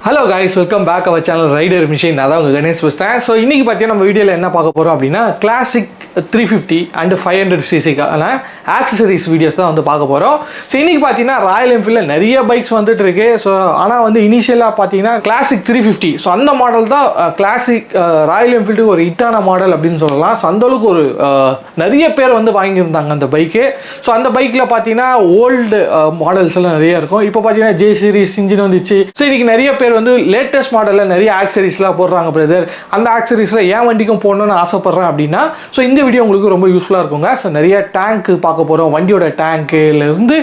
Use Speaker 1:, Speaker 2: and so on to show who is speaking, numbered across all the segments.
Speaker 1: Hello guys, welcome back our channel Rider Machine. நான் தான் உங்க கணேஷ் பேசுறேன். ஸோ இன்னைக்கு பார்த்தீங்கன்னா நம்ம வீடியோவில் என்ன பார்க்க போகிறோம் அப்படின்னா கிளாசிக் 350 அண்ட் 500cc-க்கான ஆக்சசரிஸ் வீடியோஸ் தான் வந்து பார்க்க போகிறோம். ஸோ இன்னைக்கு பார்த்தீங்கன்னா ராயல் என்ஃபீல்டில் நிறைய பைக்ஸ் வந்துட்டு இருக்கு. ஸோ ஆனால் வந்து இனிஷியலாக பார்த்தீங்கன்னா கிளாசிக் 350 ஸோ அந்த மாடல் தான் கிளாசிக் ராயல் என்ஃபீல்டுக்கு ஒரு ஹிட்டான மாடல் அப்படின்னு சொல்லலாம். ஸோ அந்தளவுக்கு ஒரு நிறைய பேர் வந்து வாங்கியிருந்தாங்க அந்த பைக்கு. ஸோ அந்த பைக்கில் பார்த்தீங்கன்னா ஓல்டு மாடல்ஸ் எல்லாம் நிறைய இருக்கும். இப்போ பார்த்தீங்கன்னா ஜே சீரிஸ் இன்ஜின் வந்துச்சு. ஸோ இன்னைக்கு நிறைய பேர் வந்து லேட்டஸ்ட் மாடலில் நிறைய ஆக்சரிஸ்லாம் போடுறாங்க பிரதர். அந்த ஆக்சரிஸில் என் வண்டிக்கும் போடணும்னு ஆசைப்பட்றேன் அப்படின்னா ஸோ இந்த வீடியோ உங்களுக்கு ரொம்ப யூஸ்ஃபுல்லாக இருக்குங்க. ஸோ நிறைய டேங்க் பார்க்க போகிறோம். வண்டியோட டேங்க்குலேருந்து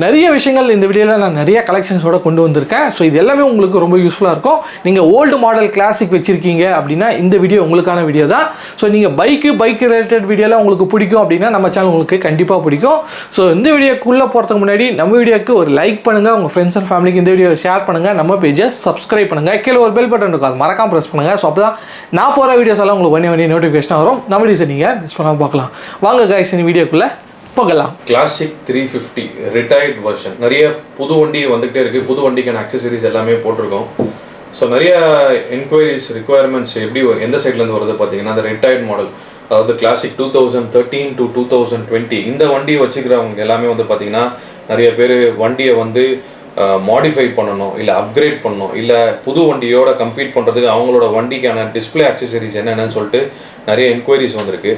Speaker 1: நிறைய விஷயங்கள் இந்த வீடியோவில் நான் நிறைய கலெக்ஷன்ஸோட கொண்டு வந்திருக்கேன். ஸோ இது எல்லாமே உங்களுக்கு ரொம்ப யூஸ்ஃபுல்லாக இருக்கும். நீங்கள் ஓல்டு மாடல் கிளாசிக் வச்சுருக்கீங்க அப்படின்னா இந்த வீடியோ உங்களுக்கான வீடியோ தான். ஸோ நீங்கள் பைக் ரிலேட்டட் வீடியோலாம் உங்களுக்கு பிடிக்கும் அப்படின்னா நம்ம சேனல் உங்களுக்கு கண்டிப்பாக பிடிக்கும். ஸோ இந்த வீடியோக்குள்ளே போகிறதுக்கு முன்னாடி நம்ம வீடியோக்கு ஒரு லைக் பண்ணுங்கள், உங்கள் ஃப்ரெண்ட்ஸ் அண்ட் ஃபேமிலிக்கு இந்த வீடியோ ஷேர் பண்ணுங்கள், நம்ம பேஜை சப்ஸ்கிரைப் பண்ணுங்கள், கீழே ஒரு பெல் பட்டன் இருக்கும், அது மறக்காம ப்ரெஸ் பண்ணுங்கள். ஸோ அப்போ தான் நான் போகிற வீடியோஸ் எல்லாம் உங்களுக்கு வண்டி நோட்டிஃபிகேஷன் வரும். நம்ம வீடியோஸை நீங்கள் மிஸ் பண்ணாமல் பார்க்கலாம். வாங்க கைஸ், இந்த வீடியோக்குள்ளே போகலாம்.
Speaker 2: Classic 350 retired version. நிறைய புது வண்டி வந்துகிட்டே இருக்குது. புது வண்டிக்கான அக்சசரிஸ் எல்லாமே போட்டிருக்கோம். ஸோ நிறைய என்கொயரிஸ் ரிக்குவயர்மெண்ட்ஸ் எப்படி எந்த சைட்லேருந்து வருது பார்த்தீங்கன்னா அந்த ரிட்டையர்ட் மாடல், அதாவது கிளாசிக் 2013 to 2020 இந்த வண்டி வச்சுக்கிறவங்க எல்லாமே வந்து பார்த்தீங்கன்னா நிறைய பேர் வண்டியை வந்து மாடிஃபை பண்ணணும், இல்லை அப்கிரேட் பண்ணணும், இல்லை புது வண்டியோட கம்பீட் பண்ணுறதுக்கு அவங்களோட வண்டிக்கான டிஸ்பிளே அக்சசரிஸ் என்னென்னு சொல்லிட்டு நிறைய என்கொயரிஸ் வந்திருக்கு.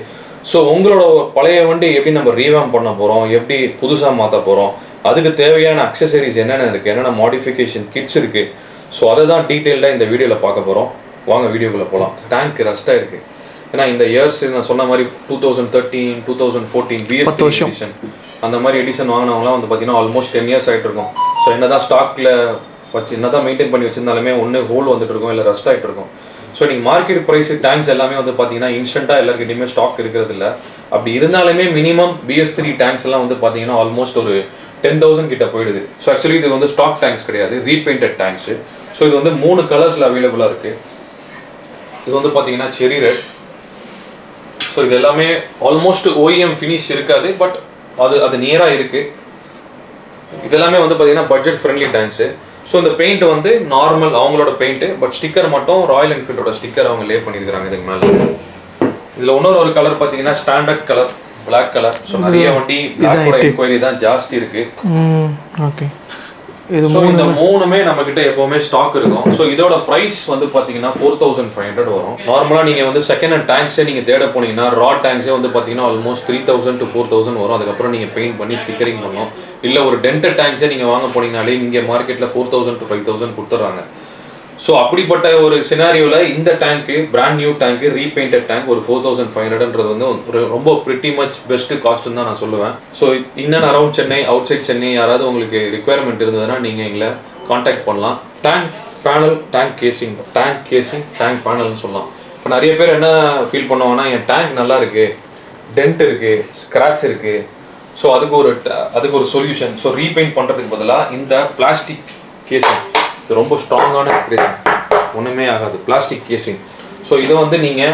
Speaker 2: ஸோ உங்களோட பழைய வண்டி எப்படி நம்ம ரீவாம் பண்ண போகிறோம், எப்படி புதுசாக மாற்ற போகிறோம், அதுக்கு தேவையான அக்சசரிஸ் என்னென்ன இருக்குது, என்னென்ன மாடிஃபிகேஷன் கிட்ஸ் இருக்குது. ஸோ அதை தான் டீட்டெயில்டாக இந்த வீடியோவில் பார்க்க போகிறோம். வாங்க வீடியோக்குள்ளே போகலாம். டேங்க் ரஸ்ட்டாக இருக்குது. ஏன்னா இந்த இயர்ஸ் நான் சொன்ன மாதிரி 2013 2014 BS3 எடிஷன் அந்த மாதிரி எடிஷன் வாங்கினவங்களாம் வந்து பார்த்தீங்கன்னா ஆல்மோஸ்ட் 10 years ஆகிட்டு இருக்கும். ஸோ என்ன தான் ஸ்டாக்கில் வச்சு என்ன தான் மெயின்டைன் பண்ணி வச்சிருந்தாலுமே ஒன்று ஹோல் வந்துட்டு இருக்கும், இல்லை ரஸ்ட் ஆகிட்டு இருக்கும். ஸோ நீங்கள் மார்க்கெட் ப்ரைஸ் டேங்க்ஸ் எல்லாமே வந்து பார்த்தீங்கன்னா இன்ஸ்டண்ட்டாக எல்லாருக்கிட்டையுமே ஸ்டாக் இருக்கிறது இல்லை. அப்படி இருந்தாலுமே மினிமம் BS3 டேங்க்ஸ் எல்லாம் வந்து பார்த்தீங்கன்னா ஆல்மோஸ்ட் ஒரு 10,000 கிட்ட போயிடுது. ஸோ ஆக்சுவலி இது வந்து ஸ்டாக் டேங்க்ஸ் கிடையாது, ரீபெயிண்டட் டேங்க்ஸு. ஸோ இது வந்து 3 கலர்ஸில் அவைலபிளாக இருக்குது. இது வந்து பார்த்தீங்கன்னா செரி ரெட். ஸோ இது எல்லாமே ஆல்மோஸ்ட் OEM ஃபினிஷ் இருக்காது, பட் அது நியராக இருக்குது. இதெல்லாமே வந்து பார்த்தீங்கன்னா பட்ஜெட் ஃப்ரெண்ட்லி டேங்க்ஸு. ஸோ இந்த பெயிண்ட் வந்து நார்மல் அவங்களோட பெயிண்ட்டு, பட் ஸ்டிக்கர் மட்டும் ராயல் என்ஃபீல்டோட ஸ்டிக்கர் அவங்க லே பண்ணியிருக்காங்க இதுக்கு மேலே. இதில் இன்னொரு கலர் பார்த்தீங்கன்னா standard colour, black colour. So நிறைய வண்டி பிளாக்கோட என்கொயரி தான் ஜாஸ்தி இருக்கு.
Speaker 1: ஓகே,
Speaker 2: ஸோ இந்த மூணுமே நம்ம கிட்ட எப்பவுமே ஸ்டாக் இருக்கும். ஸோ இதோட ப்ரைஸ் வந்து பார்த்தீங்கன்னா 4,500 வரும். நார்மலாக நீங்கள் வந்து செகண்ட் ஹேண்ட் டேங்க்ஸே நீங்கள் தேட போனீங்கன்னா ரா டேங்க்ஸே வந்து பார்த்தீங்கன்னா ஆல்மோஸ்ட் 3,000 to 4,000 வரும். அதுக்கப்புறம் நீங்கள் பெயிண்ட் பண்ணி ஸ்டிக்கரிங் பண்ணணும். இல்லை ஒரு டென்டட் டேங்க்ஸே நீங்கள் வாங்க போனீங்கனாலே இங்கே மார்க்கெட்டில் 4,000 to 5,000 கொடுத்துட்றாங்க. ஸோ அப்படிப்பட்ட ஒரு சினாரியோவில் இந்த டேங்க்கு பிராண்ட் நியூ டேங்க்கு ரீபெயிண்டட் டேங்க் ஒரு 4,500ன்றது வந்து ஒரு ரொம்ப பிரிட்டி மச் பெஸ்ட்டு காஸ்ட்டுன்னு தான் நான் சொல்லுவேன். So in and around Chennai, outside Chennai யாராவது உங்களுக்கு ரிக்குவயர்மெண்ட் இருந்ததுன்னா நீங்கள் எங்களை காண்டாக்ட் பண்ணலாம். Tank panel, tank casing, tank பேனல்னு சொல்லலாம். இப்போ நிறைய பேர் என்ன ஃபீல் பண்ணுவாங்கன்னா என் டேங்க் நல்லா இருக்குது, டென்ட் இருக்குது, ஸ்க்ராட்ச் இருக்குது. ஸோ அதுக்கு ஒரு சொல்யூஷன். ஸோ ரீபெயிண்ட் பண்ணுறதுக்கு பதிலாக இந்த பிளாஸ்டிக் கேசிங், இது ரொம்ப ஸ்ட்ராங்கான கேசிங், ஒன்றுமே ஆகாது, பிளாஸ்டிக் கேசிங். ஸோ இதை வந்து நீங்கள்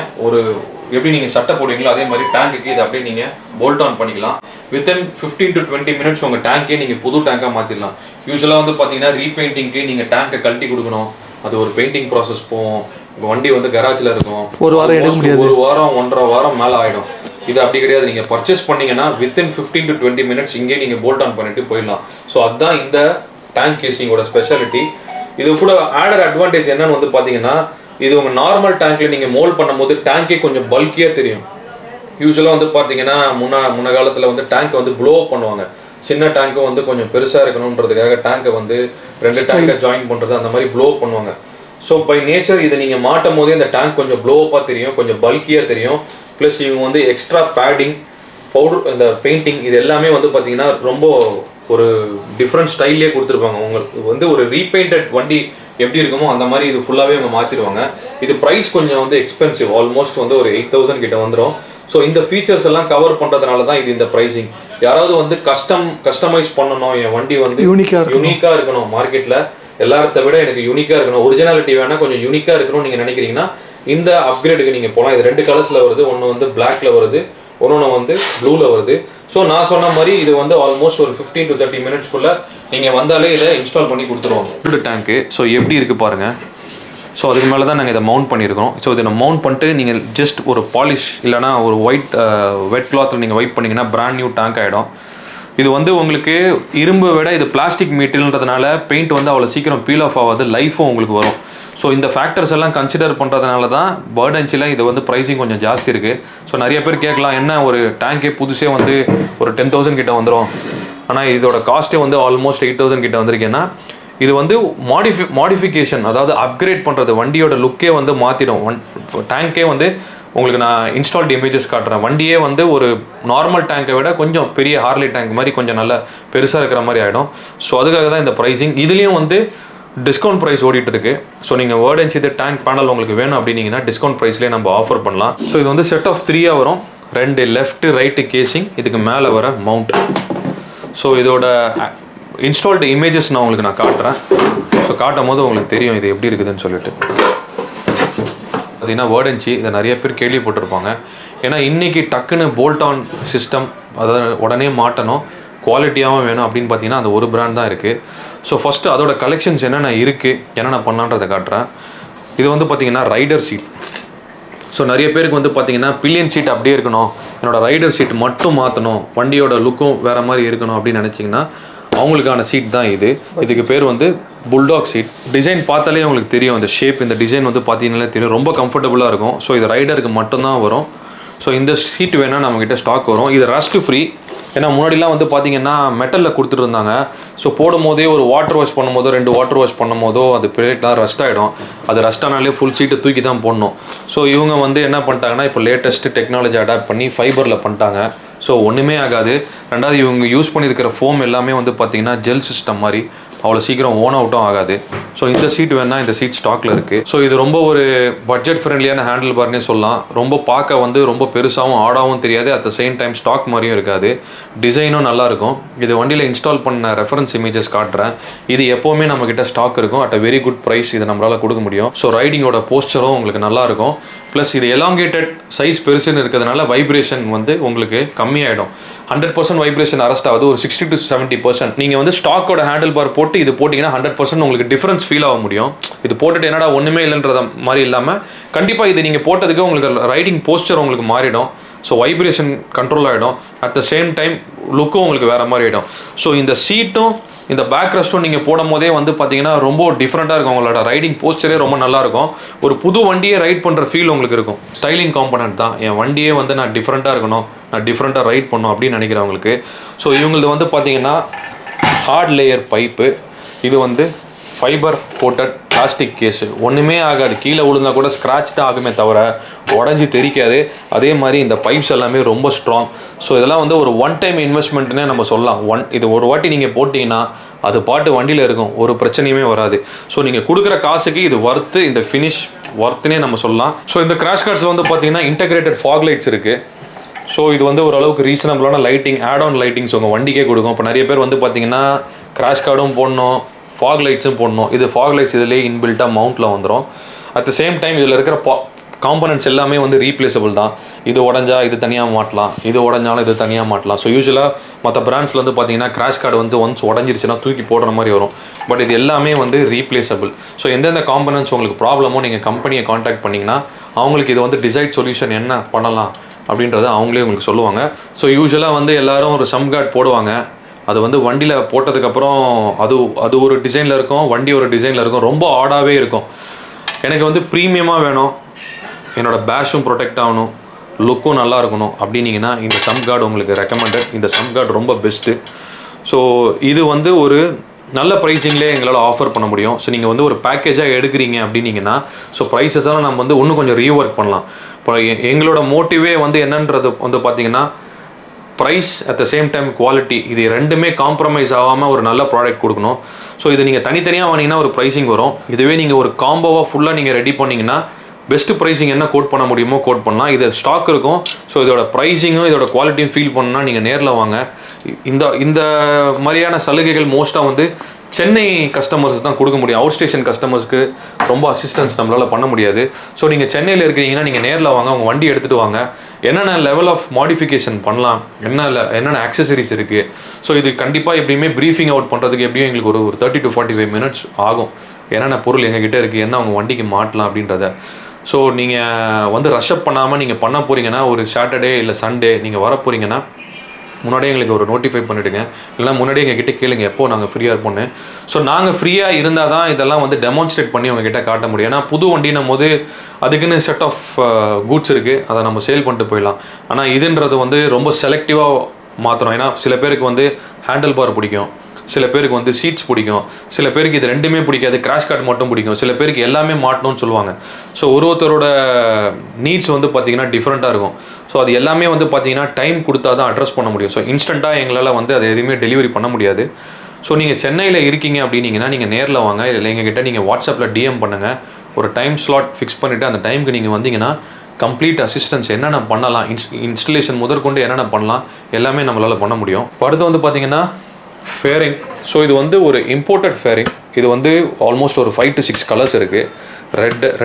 Speaker 2: எப்படி நீங்கள் சட்டை போடுவீங்களோ அதே மாதிரி டேங்க்குக்கு இதை அப்படியே நீங்கள் போல்ட் ஆன் பண்ணிக்கலாம். வித்தின் 15 to 20 minutes உங்கள் டேங்கே நீங்கள் புது டேங்காக மாற்றிடலாம். யூஸ்வலாக வந்து பார்த்தீங்கன்னா ரீபெயிண்டிங்க்கு நீங்கள் டேங்கை கழட்டி கொடுக்கணும், அது ஒரு பெயிண்டிங் ப்ராசஸ் போகும். உங்கள் வண்டி வந்து கராஜில் இருக்கும், ஒரு வாரம் 1.5 வாரம் மேலே ஆகிடும். இது அப்படி கிடையாது. நீங்கள் பர்ச்சேஸ் பண்ணீங்கன்னா வித்தின் 15 to 20 minutes இங்கே நீங்கள் போல்ட் ஆன் பண்ணிட்டு போயிடலாம். ஸோ அதுதான் இந்த டேங்க் கேசிங்கோட ஸ்பெஷாலிட்டி. இது கூட ஆடர் அட்வான்டேஜ் என்னன்னு வந்து பார்த்தீங்கன்னா, இது உங்கள் நார்மல் டேங்க்கில் நீங்கள் மோல்ட் பண்ணும்போது டேங்கே கொஞ்சம் பல்கியாக தெரியும். யூஸ்வலாக வந்து பார்த்தீங்கன்னா முன்ன காலத்தில் வந்து டேங்கை வந்து ப்ளோ அப் பண்ணுவாங்க. சின்ன டேங்க்கும் வந்து கொஞ்சம் பெருசாக இருக்கணுன்றதுக்காக டேங்கை வந்து 2 டேங்கை ஜாயின் பண்ணுறது அந்த மாதிரி ப்ளோ அப் பண்ணுவாங்க. ஸோ பை நேச்சர் இதை நீங்கள் மாட்டும் போதே இந்த டேங்க் கொஞ்சம் ப்ளோ அப்பாக தெரியும், கொஞ்சம் பல்கியாக தெரியும். ப்ளஸ் இவங்க வந்து எக்ஸ்ட்ரா பேடிங், பவுடர், இந்த பெயிண்டிங் இது எல்லாமே வந்து பார்த்தீங்கன்னா ரொம்ப ஒரு டிஃப்ரெண்ட் ஸ்டைல்லே கொடுத்துருப்பாங்க. உங்களுக்கு வந்து ஒரு ரீபெயிண்டட் வண்டி எப்படி இருக்குமோ அந்த மாதிரி இது ஃபுல்லாகவே அவங்க மாற்றிடுவாங்க. இது ப்ரைஸ் கொஞ்சம் வந்து எக்ஸ்பென்சிவ், ஆல்மோஸ்ட் வந்து ஒரு 8,000 கிட்ட வந்துடும். ஸோ இந்த ஃபீச்சர்ஸ் எல்லாம் கவர் பண்ணுறதுனால தான் இது இந்த ப்ரைஸிங். யாராவது வந்து கஸ்டமைஸ் பண்ணணும், என் வண்டி வந்து யூனிக்காக இருக்கணும், மார்க்கெட்டில் எல்லாத்த விட எனக்கு யூனிக்காக இருக்கணும், ஒரிஜினாலிட்டி வேணால் கொஞ்சம் யூனிக்காக இருக்கணும்னு நீங்கள் நினைக்கிறீங்கன்னா இந்த அப்கிரேடுக்கு நீங்கள் போகலாம். இது 2 கலர்ஸில் வருது, ஒன்று வந்து பிளாக்ல வருது, ஒன்று வந்து ப்ளூவில் வருது. ஸோ நான் சொன்ன மாதிரி இது வந்து ஆல்மோஸ்ட் ஒரு 15 to 30 minutesக்குள்ளே நீங்கள் வந்தாலே இதை இன்ஸ்டால் பண்ணி கொடுத்துருவாங்க. ஃபுல் டேங்க்கு. ஸோ எப்படி இருக்குது பாருங்கள். ஸோ அதுக்கு மேலே தான் நாங்கள் இதை மவுண்ட் பண்ணியிருக்கோம். ஸோ இதை மவுண்ட் பண்ணிட்டு நீங்கள் ஜஸ்ட் ஒரு பாலிஷ் இல்லைனா ஒரு வெட் கிளாத்தில் நீங்கள் வைப் பண்ணிங்கன்னா பிராண்ட் நியூ டேங்க் ஆகிடும். இது வந்து உங்களுக்கு இரும்பை விட இது பிளாஸ்டிக் மெட்டீரியல்ன்றதுனால பெயிண்ட் வந்து அவ்வளோ சீக்கிரம் பீல் ஆஃப் ஆகாது, லைஃபும் உங்களுக்கு வரும். ஸோ இந்த ஃபேக்டர்ஸ் எல்லாம் கன்சிடர் பண்ணுறதுனால தான் பேர்டன்ச்சில் இது வந்து ப்ரைஸிங் கொஞ்சம் ஜாஸ்தி இருக்குது. ஸோ நிறைய பேர் கேட்கலாம், என்ன ஒரு டேங்கே புதுசே வந்து ஒரு 10,000 கிட்ட வந்துடும், ஆனால் இதோட காஸ்ட்டே வந்து ஆல்மோஸ்ட் 8,000 கிட்ட வந்திருக்கேன்னா இது வந்து மாடிஃபிகேஷன், அதாவது அப்கிரேட் பண்ணுறது. வண்டியோட லுக்கே வந்து மாற்றிடும். டேங்கே வந்து உங்களுக்கு நான் இன்ஸ்டால்டு இமேஜஸ் காட்டுறேன். வண்டியே வந்து ஒரு நார்மல் டேங்கை விட கொஞ்சம் பெரிய ஹார்லி டேங்க் மாதிரி கொஞ்சம் நல்ல பெருசாக இருக்கிற மாதிரி ஆகிடும். ஸோ அதுக்காக தான் இந்த ப்ரைஸிங். இதுலேயும் வந்து டிஸ்கவுண்ட் ப்ரைஸ் ஓடிட்டு இருக்கு. ஸோ நீங்கள் வேர்டன்ஸ் இது டேங்க் பேனல் உங்களுக்கு வேணும் அப்படின்னீங்கன்னா டிஸ்கவுண்ட் ப்ரைஸ்லேயே நம்ம ஆஃபர் பண்ணலாம். ஸோ இது வந்து செட் ஆஃப் 3 வரும். 2 லெஃப்ட் ரைட்டு கேசிங், இதுக்கு மேலே வர மவுண்ட். ஸோ இதோட இன்ஸ்டால்டு இமேஜஸ் நான் உங்களுக்கு காட்டுறேன். ஸோ காட்டும் போது உங்களுக்கு தெரியும் இது எப்படி இருக்குதுன்னு சொல்லிட்டு. பார்த்தீங்கன்னா வேர்டன்சி இதை நிறைய பேர் கேள்விப்பட்டிருப்பாங்க. ஏன்னா இன்றைக்கி டக்குன்னு போல்ட் ஆன் சிஸ்டம், அதாவது உடனே மாட்டணும், குவாலிட்டியாகவும் வேணும் அப்படின்னு பார்த்தீங்கன்னா அந்த ஒரு பிராண்ட் தான் இருக்குது. ஸோ ஃபஸ்ட்டு அதோட கலெக்ஷன்ஸ் என்னென்ன இருக்குது, என்னென்ன பண்ணலான்றதை காட்டுறேன். இது வந்து பார்த்திங்கன்னா ரைடர் சீட். ஸோ நிறைய பேருக்கு வந்து பார்த்திங்கன்னா பில்லியன் சீட் அப்படியே இருக்கணும், என்னோடய ரைடர் சீட் மட்டும் மாற்றணும், வண்டியோட லுக்கும் வேறு மாதிரி இருக்கணும் அப்படின்னு நினச்சிங்கன்னா அவங்களுக்கான சீட் தான் இது. இதுக்கு பேர் வந்து புல்டாக் சீட். டிசைன் பார்த்தாலே உங்களுக்கு தெரியும், இந்த ஷேப், இந்த டிசைன் வந்து பார்த்தீங்கன்னாலே தெரியும், ரொம்ப கம்ஃபர்டபுளாக இருக்கும். ஸோ இது ரைடருக்கு மட்டும்தான் வரும். ஸோ இந்த சீட் வேணால் நம்மக்கிட்ட ஸ்டாக் வரும். இது ரஸ்ட் ஃப்ரீ. ஏன்னா முன்னாடிலாம் வந்து பார்த்தீங்கன்னா மெட்டலில் கொடுத்துட்டு இருந்தாங்க. ஸோ போடும் போதே ஒரு வாட்டர் வாஷ் பண்ணும்போதோ 2 வாட்டர் வாஷ் பண்ணும் போதோ அது பிளேட்லாம் ரஸ்ட் ஆகிடும். அது ரஸ்ட் ஆனாலே ஃபுல் சீட்டை தூக்கி தான் போடணும். ஸோ இவங்க வந்து என்ன பண்ணிட்டாங்கன்னா இப்போ லேட்டஸ்ட்டு டெக்னாலஜி அடாப்ட் பண்ணி ஃபைபரில் பண்ணிட்டாங்க. ஸோ ஒன்றுமே ஆகாது. ரெண்டாவது இவங்க யூஸ் பண்ணியிருக்கிற ஃபோம் எல்லாமே வந்து பார்த்திங்கன்னா ஜெல் சிஸ்டம் மாதிரி, அவ்வளோ சீக்கிரம் ஓன் அவுட்டும் ஆகாது. ஸோ இந்த சீட் வேணால் இந்த சீட் ஸ்டாக்கில் இருக்குது. ஸோ இது ரொம்ப ஒரு பட்ஜெட் ஃப்ரெண்ட்லியான ஹேண்டில் பார்னே சொல்லலாம். ரொம்ப பார்க்க வந்து ரொம்ப பெருசாகவும் ஆடாகவும் தெரியாது, at the same time stock மாதிரியும் இருக்காது. டிசைனும் நல்லாயிருக்கும். இது வண்டியில் இன்ஸ்டால் பண்ண ரெஃபரன்ஸ் இமேஜஸ் காட்டுறேன். இது எப்போவுமே நம்மக்கிட்ட ஸ்டாக் இருக்கும். At a very good price இதை நம்மளால் கொடுக்க முடியும். ஸோ ரைடிங்கோட போஸ்டரும் உங்களுக்கு நல்லாயிருக்கும். ப்ளஸ் இது எலாங்கேட்டட் சைஸ் பெருசுன்னு இருக்கிறதுனால வைப்ரேஷன் வந்து உங்களுக்கு கம்மியாயிடும். 100% வைப்ரேஷன் அரெஸ்ட் ஆகுது. ஒரு 60 to 70%. நீங்கள் வந்து ஸ்டாக்கோட ஹேண்டில் பார் போட்டு இது போட்டிங்கன்னா 100% உங்களுக்கு டிஃப்ரென்ஸ் ஃபீல் ஆக முடியும். இது போட்டுட்டு என்னடா ஒன்றுமே இல்லைன்றத மாதிரி இல்லாமல் கண்டிப்பாக இது நீங்கள் போட்டதுக்கு உங்களுக்கு ரைடிங் போஸ்டர் உங்களுக்கு மாறிடும். ஸோ வைப்ரேஷன் கண்ட்ரோல் ஆகிடும். அட் த சேம் டைம் லுக்கும் உங்களுக்கு வேறு மாதிரி ஆகிடும். ஸோ இந்த சீட்டும் இந்த பேக் ரெஸ்ட்டும் நீங்கள் போடும் போதே வந்து பார்த்தீங்கன்னா ரொம்ப டிஃப்ரெண்ட்டாக இருக்கும். உங்களோட ரைடிங் போஸ்டரே ரொம்ப நல்லாயிருக்கும். ஒரு புது வண்டியே ரைட் பண்ணுற ஃபீல் உங்களுக்கு இருக்கும். ஸ்டைலிங் காம்பனண்ட் தான். என் வண்டியே வந்து நான் டிஃப்ரெண்ட்டாக இருக்கணும், நான் டிஃப்ரெண்ட்டாக ரைட் பண்ணணும் அப்படின்னு நினைக்கிறவங்களுக்கு. ஸோ இவங்களது வந்து பார்த்தீங்கன்னா ஹார்ட் லேயர் பைப்பு. இது வந்து ஃபைபர் கோட்டட் பிளாஸ்டிக் கேஸு. ஒன்றுமே ஆகாது, கீழே விழுந்தால் கூட ஸ்க்ராட்ச் தான் ஆகுமே தவிர உடஞ்சி தெரிக்காது. அதே மாதிரி இந்த பைப்ஸ் எல்லாமே ரொம்ப ஸ்ட்ராங். ஸோ இதெல்லாம் வந்து ஒரு ஒன் டைம் இன்வெஸ்ட்மெண்ட்னே நம்ம சொல்லலாம். இது ஒரு வாட்டி நீங்கள் போட்டிங்கன்னா அது பாட்டு வண்டியில் இருக்கும், ஒரு பிரச்சனையுமே வராது. ஸோ நீங்கள் கொடுக்குற காசுக்கு இது ஒர்த்து, இந்த ஃபினிஷ் ஒர்த்துனே நம்ம சொல்லலாம். ஸோ இந்த கிராஷ் கார்ட்ஸில் வந்து பார்த்தீங்கன்னா இன்டகிரேட்டட் ஃபாக் லைட்ஸ் இருக்குது. ஸோ இது வந்து ஓரளவுக்கு ரீசனபிளான லைட்டிங், ஆட் ஆன் லைட்டிங்ஸ் உங்கள் வண்டிக்கே கொடுக்கும். இப்போ நிறைய பேர் வந்து பார்த்தீங்கன்னா கிராஷ் கார்டும் போடணும், ஃபாக் லைட்ஸும் போடணும். இது ஃபாக் லைட்ஸ் இதிலே இன்பில்ட்டாக மவுண்ட்டில் வந்துடும். அட் த சேம் டைம் இதில் இருக்கிற காம்பனன்ட்ஸ் எல்லாமே வந்து ரீப்ளேசபிள் தான். இது உடஞ்சா இது தனியாக மாட்டலாம், இது உடஞ்சாலும் இது தனியாக மாட்டலாம். ஸோ யூஸ்வலாக மற்ற பிராண்ட்ஸில் வந்து பார்த்தீங்கன்னா கிராஷ் கார்டு வந்து ஒன்ஸ் உடஞ்சிருச்சுன்னா தூக்கி போடுற மாதிரி வரும். பட் இது எல்லாமே வந்து ரீப்ளேசபிள். ஸோ எந்தெந்த காம்பனன்ட்ஸ் உங்களுக்கு ப்ராப்ளமோ நீங்கள் கம்பெனியை காண்டாக்ட் பண்ணிங்கன்னா அவங்களுக்கு இது வந்து டிசைட் சொல்யூஷன் என்ன பண்ணலாம் அப்படின்றத அவங்களே உங்களுக்கு சொல்லுவாங்க. ஸோ யூஸ்வலாக வந்து எல்லோரும் ஒரு சம் கார்டு போடுவாங்க. அது வந்து வண்டியில் போட்டதுக்கப்புறம் அது ஒரு டிசைனில் இருக்கும், வண்டி ஒரு டிசைனில் இருக்கும், ரொம்ப ஆடாகவே இருக்கும். எனக்கு வந்து ப்ரீமியமாக வேணும், என்னோடய பேஷும் ப்ரொடெக்ட் ஆகணும், லுக்கும் நல்லா இருக்கணும் அப்படின்னீங்கன்னா இந்த சம் கார்டு உங்களுக்கு ரெக்கமெண்டட். இந்த சம் கார்டு ரொம்ப பெஸ்ட்டு. ஸோ இது வந்து ஒரு நல்ல ப்ரைஸிங்லேயே எங்களால் ஆஃபர் பண்ண முடியும். ஸோ நீங்கள் வந்து ஒரு பேக்கேஜாக எடுக்கிறீங்க அப்படின்னீங்கன்னா ஸோ ப்ரைஸஸெல்லாம் நம்ம வந்து இன்னும் கொஞ்சம் ரீஒர்க் பண்ணலாம். இப்போ எங்களோட மோட்டிவே வந்து என்னன்றது வந்து பார்த்தீங்கன்னா price at the same time quality, இது ரெண்டுமே காம்ப்ரமைஸ் ஆகாமல் ஒரு நல்ல ப்ராடக்ட் கொடுக்கணும். ஸோ இது நீங்கள் தனித்தனியாக வாங்கினீங்கன்னா ஒரு ப்ரைஸிங் வரும். இதுவே நீங்கள் ஒரு காம்போவாக ஃபுல்லாக நீங்கள் ரெடி பண்ணிங்கன்னா பெஸ்ட்டு ப்ரைஸிங் என்ன கோட் பண்ண முடியுமோ கோட் பண்ணலாம். இது ஸ்டாக் இருக்கும். ஸோ இதோட ப்ரைஸிங்கும் இதோட குவாலிட்டியும் ஃபீல் பண்ணால் நீங்கள் நேரில் வாங்க. இந்த மாதிரியான சலுகைகள் மோஸ்ட்டாக வந்து சென்னை கஸ்டமர்ஸ் தான் கொடுக்க முடியும். அவுட் ஸ்டேஷன் கஸ்டமர்ஸ்க்கு ரொம்ப அசிஸ்டன்ஸ் நம்மளால் பண்ண முடியாது. ஸோ நீங்கள் சென்னையில் இருக்கிறீங்கன்னா நீங்கள் நேரில் வாங்க, உங்கள் வண்டி எடுத்துகிட்டு வாங்க. என்னென்ன லெவல் ஆஃப் மாடிஃபிகேஷன் பண்ணலாம், என்னென்ன ஆக்சசரிஸ் இருக்குது. ஸோ இது கண்டிப்பாக எப்படியுமே ப்ரீஃபிங் அவுட் பண்ணுறதுக்கு எப்படியும் எங்களுக்கு ஒரு 30 to 45 minutes ஆகும். என்னென்ன பொருள் எங்ககிட்ட இருக்குது, என்ன அவங்க வண்டிக்கு மாட்டலாம் அப்படின்றத. ஸோ நீங்கள் வந்து ரஷ்அப் பண்ணாமல் நீங்கள் பண்ண போகிறீங்கன்னா, ஒரு சாட்டர்டே இல்லை சண்டே நீங்கள் வர போகிறீங்கன்னா முன்னாடியே எங்களுக்கு ஒரு நோட்டிஃபை பண்ணிவிடுங்க. இல்லைனா முன்னாடியே எங்ககிட்ட கேளுங்க எப்போ நாங்கள் ஃப்ரீயாக இருப்போன்னு. ஸோ நாங்கள் ஃப்ரீயாக இருந்தால் தான் இதெல்லாம் வந்து டெமான்ஸ்ட்ரேட் பண்ணி உங்ககிட்ட காட்ட முடியும். ஏன்னா புது வண்டினும் போது அதுக்குன்னு செட் ஆஃப் கூட்ஸ் இருக்குது, அதை நம்ம சேல் பண்ணிட்டு போயிடலாம். ஆனால் இதுன்றது வந்து ரொம்ப செலக்டிவாக மாற்றணும். ஏன்னா சில பேருக்கு வந்து ஹேண்டில் பார் பிடிக்கும், சில பேருக்கு வந்து சீட்ஸ் பிடிக்கும், சில பேருக்கு இது ரெண்டுமே பிடிக்காது, கிராஷ் கார்ட் மட்டும் பிடிக்கும், சில பேருக்கு எல்லாமே மாட்டணும்னு சொல்லுவாங்க. ஸோ ஒருத்தரோட நீட்ஸ் வந்து பார்த்திங்கன்னா டிஃப்ரெண்ட்டாக இருக்கும். ஸோ அது எல்லாமே வந்து பார்த்திங்கன்னா டைம் கொடுத்தா தான் அட்ரஸ் பண்ண முடியும். ஸோ இன்ஸ்டண்ட்டாக எங்களால் வந்து அதை எதுவுமே டெலிவரி பண்ண முடியாது. ஸோ நீங்கள் சென்னையில் இருக்கீங்க அப்படின்னீங்கன்னா நீங்கள் நேரில் வாங்க, இல்லை எங்ககிட்ட நீங்கள் வாட்ஸ்அப்பில் டிஎம் பண்ணுங்கள். ஒரு டைம் ஸ்லாட் ஃபிக்ஸ் பண்ணிவிட்டு அந்த டைமுக்கு நீங்கள் வந்தீங்கன்னா கம்ப்ளீட் அசிஸ்டன்ஸ் என்னென்ன பண்ணலாம், இன்ஸ்டலேஷன் முதற்கொண்டு என்னென்ன பண்ணலாம் எல்லாமே நம்மளால் பண்ண முடியும். அடுத்து வந்து பார்த்திங்கன்னா ஃபேரிங். ஸோ இது வந்து ஒரு இம்போர்ட்டட் ஃபேரிங். இது வந்து ஆல்மோஸ்ட் ஒரு 5 to 6 கலர்ஸ் இருக்குது.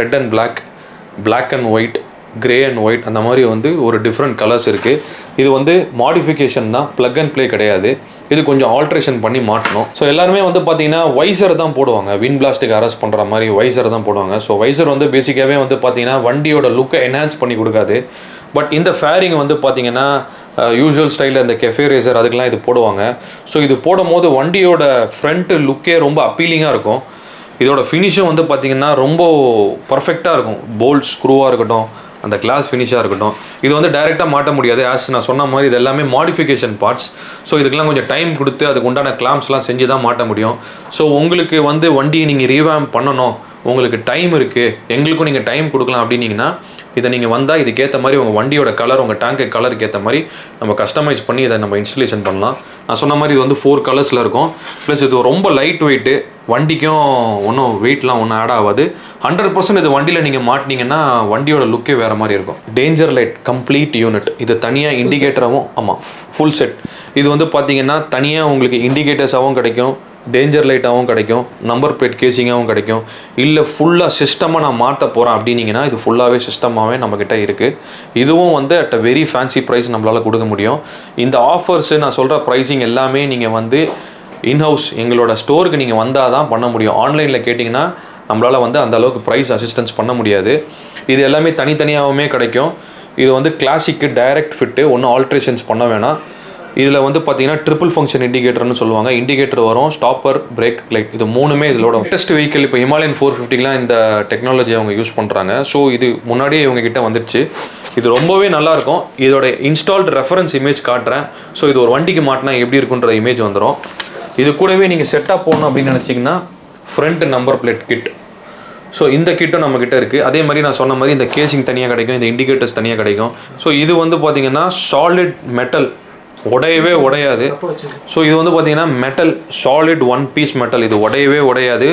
Speaker 2: Red and black and white, grey and white, அந்த மாதிரி வந்து ஒரு டிஃப்ரெண்ட் கலர்ஸ் இருக்குது. இது வந்து மாடிஃபிகேஷன் தான், ப்ளக் அண்ட் ப்ளே கிடையாது. இது கொஞ்சம் ஆல்ட்ரேஷன் பண்ணி மாட்டணும். ஸோ எல்லாருமே வந்து பார்த்தீங்கன்னா வைசர் தான் போடுவாங்க, விண்ட் பிளாஸ்ட்டுக்கு அரெஸ்ட் பண்ணுற மாதிரி வைசர் தான் போடுவாங்க. ஸோ வைசர் வந்து பேசிக்காகவே வந்து பார்த்தீங்கன்னா வண்டியோட லுக்கை என்ஹான்ஸ் பண்ணி கொடுக்காது. பட் இந்த ஃபேரிங் வந்து பார்த்தீங்கன்னா யூஸ்வல் ஸ்டைலில் இந்த கெஃபே ரேசர் அதுக்கெலாம் இது போடுவாங்க. ஸோ இது போடும் போது வண்டியோட ஃப்ரண்ட்டு லுக்கே ரொம்ப அப்பீலிங்காக இருக்கும். இதோட ஃபினிஷும் வந்து பார்த்திங்கன்னா ரொம்ப பர்ஃபெக்டாக இருக்கும். போல்ட் ஸ்க்ரூவாக இருக்கட்டும், அந்த கிளாஸ் ஃபினிஷாக இருக்கட்டும், இது வந்து டைரெக்டாக மாட்ட முடியாது. ஆஸ் நான் சொன்ன மாதிரி இது எல்லாமே மாடிஃபிகேஷன் பார்ட்ஸ். ஸோ இதுக்கெல்லாம் கொஞ்சம் டைம் கொடுத்து அதுக்கு உண்டான கிளாம்ஸ்லாம் செஞ்சு தான் மாட்ட முடியும். ஸோ உங்களுக்கு வந்து வண்டியை நீங்கள் ரீவேம் பண்ணணும், உங்களுக்கு டைம் இருக்குது, எங்களுக்கும் நீங்கள் டைம் கொடுக்கலாம் அப்படின்னீங்கன்னா இதை நீங்கள் வந்தால் இதுக்கேற்ற மாதிரி உங்கள் வண்டியோட கலர், உங்கள் டேங்க்கு கலருக்கு ஏற்ற மாதிரி நம்ம கஸ்டமைஸ் பண்ணி இதை நம்ம இன்ஸ்டலேஷன் பண்ணலாம். நான் சொன்ன மாதிரி இது வந்து 4 கலர்ஸில் இருக்கும். ப்ளஸ் இது ரொம்ப லைட் வெயிட்டு, வண்டிக்கும் ஒன்றும் வெயிட்லாம் ஒன்றும் ஆட் ஆகாது. 100% இது வண்டியில் நீங்கள் மாட்டினீங்கன்னா வண்டியோட லுக்கே வேறு மாதிரி இருக்கும். டேஞ்சர் லைட் கம்ப்ளீட் யூனிட், இது தனியாக இண்டிகேட்டராகவும், ஆமாம் ஃபுல் செட். இது வந்து பார்த்தீங்கன்னா தனியாக உங்களுக்கு இண்டிகேட்டர்ஸாகவும் கிடைக்கும், டேஞ்சர் லைட்டாகவும் கிடைக்கும், நம்பர் பிளேட் கேசிங்காகவும் கிடைக்கும். இல்லை ஃபுல்லாக சிஸ்டமாக நான் மாற்ற போகிறேன் அப்படின்னீங்கன்னா இது ஃபுல்லாகவே சிஸ்டமாகவே நம்மக்கிட்ட இருக்குது. இதுவும் வந்து at a very fancy price நம்மளால் கொடுக்க முடியும். இந்த ஆஃபர்ஸு நான் சொல்கிற ப்ரைஸிங் எல்லாமே நீங்கள் வந்து இன்ஹவுஸ் எங்களோட ஸ்டோருக்கு நீங்கள் வந்தால் தான் பண்ண முடியும். ஆன்லைனில் கேட்டிங்கன்னா நம்மளால் வந்து அந்த அளவுக்கு ப்ரைஸ் அசிஸ்டன்ஸ் பண்ண முடியாது. இது எல்லாமே தனித்தனியாகவுமே கிடைக்கும். இது வந்து கிளாசிக்கு டைரக்ட் ஃபிட்டு, ஒன்றும் ஆல்ட்ரேஷன்ஸ் பண்ண வேணாம். இதில் வந்து பார்த்தீங்கன்னா ட்ரிபிள் ஃபங்க்ஷன் இண்டிகேட்டர்னு சொல்லுவாங்க. இண்டிகேட்டர் வரும், ஸ்டாப்பர், பிரேக் லைட், இது மூணுமே இதோட லேட்டஸ்ட் வெஹிக்கிள். இப்போ ஹிமாலயன் 450லாம் இந்த டெக்னாலஜி அவங்க யூஸ் பண்ணுறாங்க. ஸோ இது முன்னாடியே இவங்ககிட்ட வந்துடுச்சு. இது ரொம்பவே நல்லாயிருக்கும். இதோட இன்ஸ்டால்டு ரெஃபரன்ஸ் இமேஜ் காட்டுறேன். ஸோ இது ஒரு வண்டிக்கு மாட்டினா எப்படி இருக்குன்ற இமேஜ் வந்துடும். இது கூடவே நீங்கள் செட்டாக போகணும் அப்படின்னு நினச்சிங்கன்னா front number plate kit. So இந்த கிட்டும் நம்மக்கிட்ட இருக்குது. அதே மாதிரி நான் சொன்ன மாதிரி இந்த கேசிங் தனியாக கிடைக்கும், இந்த இண்டிகேட்டர்ஸ் தனியாக கிடைக்கும். ஸோ இது வந்து பார்த்தீங்கன்னா சாலிட் மெட்டல், உடையவே உடையாது. ஸோ இது வந்து பார்த்தீங்கன்னா மெட்டல், சாலிட் 1 piece மெட்டல், இது உடையவே உடையாது.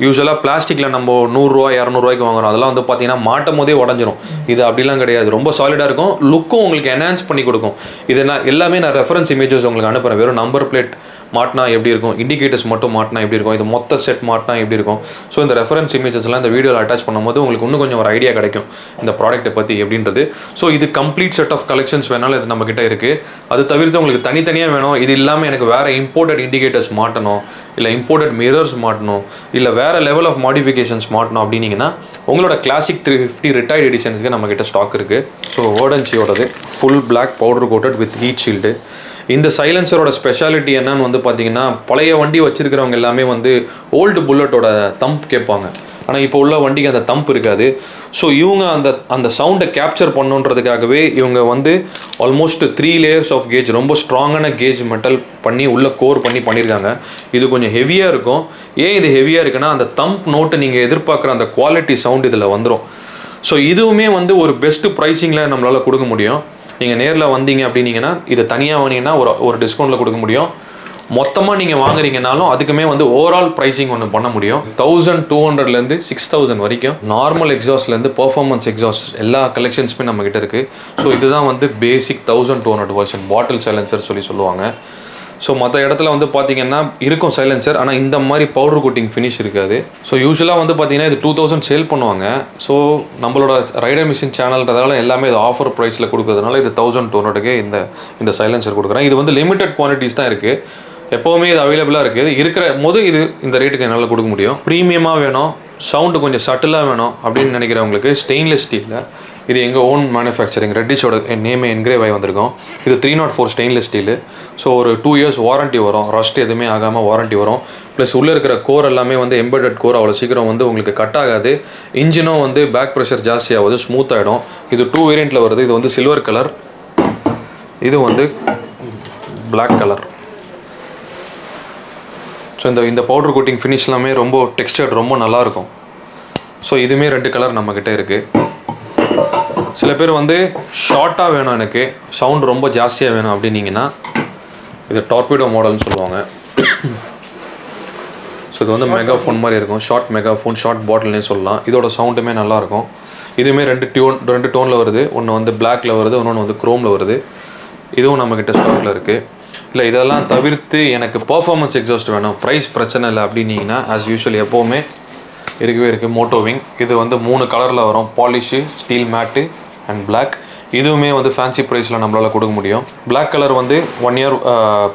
Speaker 2: யூஸ்வலாக பிளாஸ்டிக்கில் நம்ம 100 200 வாங்குறோம், அதெல்லாம் வந்து பார்த்தீங்கன்னா மாட்டும் போதே உடஞ்சிரும். இது அப்படிலாம் கிடையாது, ரொம்ப சாலிடாக இருக்கும். லுக்கும் உங்களுக்கு என்ஹான்ஸ் பண்ணி கொடுக்கும். இதெல்லாம் எல்லாமே நான் ரெஃபரன்ஸ் இமேஜஸ் உங்களுக்கு அனுப்புகிறேன். வெறும் நம்பர் பிளேட் மாட்டினா எப்படி இருக்கும், இண்டிகேட்டர்ஸ் மட்டும் மாட்டினா எப்படி இருக்கும், இது மொத்த செட் மாட்டினா எப்படி இருக்கும். ஸோ இந்த ரெஃபரன்ஸ் இமேஜஸ்லாம் இந்த வீடியோவில் அட்டாச் பண்ணும்போது உங்களுக்கு இன்னும் கொஞ்சம் ஒரு ஐடியா கிடைக்கும் இந்த ப்ராடக்ட்டை பற்றி எப்படின்றது. ஸோ இது கம்ப்ளீட் செட் ஆஃப் கலெக்ஷன்ஸ் வேணாலும் இது நம்மக்கிட்ட இருக்குது. அது தவிர்த்து உங்களுக்கு தனித்தனியாக வேணும், இது இல்லாமல் எனக்கு வேறு இம்போர்ட்டட் இண்டிகேட்டர்ஸ் மாட்டணும், இல்லை இம்போர்ட்டட் மிரர்ஸ் மாட்டணும், இல்லை வேறு லெவல் ஆஃப் மாடிஃபிகேஷன்ஸ் மாட்டணும் அப்படின்னீங்கன்னா உங்களோட கிளாசிக் 350 ரிட்டையர்ட் எடிஷன்ஸ்க்கு நம்மக்கிட்ட ஸ்டாக் இருக்குது. ஸோ வேர்டன்சியோடது full black powder coated with heat shield. இந்த சைலன்சரோட ஸ்பெஷாலிட்டி என்னன்னு வந்து பார்த்தீங்கன்னா, பழைய வண்டி வச்சுருக்கிறவங்க எல்லாமே வந்து ஓல்டு புல்லட்டோட தம்ப் கேட்பாங்க. ஆனால் இப்போ உள்ள வண்டிக்கு அந்த தம்ப் இருக்காது. ஸோ இவங்க அந்த சவுண்டை கேப்சர் பண்ணுன்றதுக்காகவே இவங்க வந்து ஆல்மோஸ்ட் 3 லேயர்ஸ் ஆஃப் கேஜ், ரொம்ப ஸ்ட்ராங்கான கேஜ் மெட்டல் பண்ணி உள்ளே கோர் பண்ணியிருக்காங்க. இது கொஞ்சம் ஹெவியாக இருக்கும். ஏன் இது ஹெவியாக இருக்குன்னா, அந்த தம்ப் நோட்டு நீங்கள் எதிர்பார்க்குற அந்த குவாலிட்டி சவுண்ட் இதில் வந்துடும். ஸோ இதுவுமே வந்து ஒரு பெஸ்ட்டு ப்ரைஸிங்கில் நம்மளால் கொடுக்க முடியும். நீங்கள் நேரில் வந்தீங்க அப்படின்னீங்கன்னா இது தனியாக வாங்கினீங்கன்னா ஒரு டிஸ்கவுண்ட்டில் கொடுக்க முடியும். மொத்தமாக நீங்கள் வாங்குறீங்கனாலும் அதுக்குமே வந்து ஓவரால் ப்ரைஸிங் ஒன்று பண்ண முடியும். 1200லேருந்து 6000 வரைக்கும் நார்மல் எக்ஸாஸ்ட்லேருந்து பர்ஃபார்மன்ஸ் எக்ஸாஸ்ட் எல்லா கலெக்ஷன்ஸுமே நம்மக்கிட்ட இருக்குது. ஸோ இதுதான் வந்து பேசிக் 1200 வெர்ஷன் பாட்டில் சைலன்சர் சொல்லுவாங்க. ஸோ மற்ற இடத்துல வந்து பார்த்தீங்கன்னா இருக்கும் சைலன்சர், ஆனால் இந்த மாதிரி பவுடர் கோட்டிங் ஃபினிஷ் இருக்காது. ஸோ யூஸ்வலாக வந்து பார்த்தீங்கன்னா இது 2000 சேல் பண்ணுவாங்க. ஸோ நம்மளோட ரைடர் மிஷின் சேனல்ன்றதால எல்லாமே இது ஆஃபர் ப்ரைஸில் கொடுக்கறதுனால இது 1200க்கு இந்த சைலன்சர் கொடுக்குறேன். இது வந்து லிமிடெட் குவான்டிட்டிஸ் தான் இருக்குது, எப்போவுமே இது அவைலபிளாக இருக்குது. இருக்கிற போது இது இந்த ரேட்டுக்கு என்னால் கொடுக்க முடியும். ப்ரீமியமாக வேணும், சவுண்டு கொஞ்சம் சட்டிலாக வேணும் அப்படின்னு நினைக்கிறவங்களுக்கு ஸ்டெயின்லெஸ் ஸ்டீலில் இது எங்கள் ஓன் மேனுஃபேக்சரிங் ரெட்டிஷோட நேமே என்கிரேவ் ஆகி வந்திருக்கோம். இது 304 ஸ்டெயின்லெஸ் ஸ்டீலு. ஸோ ஒரு 2 years வாரண்ட்டி வரும், ரஸ்ட் எதுவுமே ஆகாமல் வாரண்ட்டி வரும். ப்ளஸ் உள்ளே இருக்கிற கோர் எல்லாமே வந்து எம்பெடட் கோர், அவ்வளோ சீக்கிரம் வந்து உங்களுக்கு கட் ஆகாது. இன்ஜினும் வந்து பேக் ப்ரெஷர் ஜாஸ்தி ஆகுது, ஸ்மூத் ஆகிடும். இது 2 வேரியண்ட்டில் வருது. இது வந்து சில்வர் கலர், இது வந்து பிளாக் கலர். ஸோ இந்த பவுடர் கோட்டிங் ஃபினிஷ் எல்லாமே ரொம்ப டெக்ஸ்டர்ட், ரொம்ப நல்லாயிருக்கும். ஸோ இதுவுமே 2 கலர் நம்மக்கிட்ட இருக்குது. சில பேர் வந்து ஷார்ட்டாக வேணும், எனக்கு சவுண்ட் ரொம்ப ஜாஸ்தியாக வேணும் அப்படின்னீங்கன்னா இது டார்பிடோ மாடல்னு சொல்லுவாங்க. ஸோ இது வந்து மெகாஃபோன் மாதிரி இருக்கும், ஷார்ட் மெகாஃபோன், ஷார்ட் பாட்டில்னே சொல்லலாம். இதோட சவுண்டுமே நல்லாயிருக்கும். இதுவுமே 2 டோனில் வருது, ஒன்று வந்து பிளாக்ல வருது, இன்னொன்று வந்து குரோமில் வருது. இதுவும் நம்மக்கிட்ட ஸ்டாக்கில் இருக்குது. இல்லை இதெல்லாம் தவிர்த்து எனக்கு பர்ஃபார்மன்ஸ் எக்ஸாஸ்ட் வேணும், ப்ரைஸ் பிரச்சனை இல்லை அப்படின்னீங்கன்னா ஆஸ் யூஷுவல் எப்போவுமே இருக்கவே இருக்குது மோட்டோவிங். இது வந்து 3 கலரில் வரும், polish, steel matte and black. இதுவுமே வந்து ஃபேன்சி ப்ரைஸில் நம்மளால் கொடுக்க முடியும். பிளாக் கலர் வந்து 1 year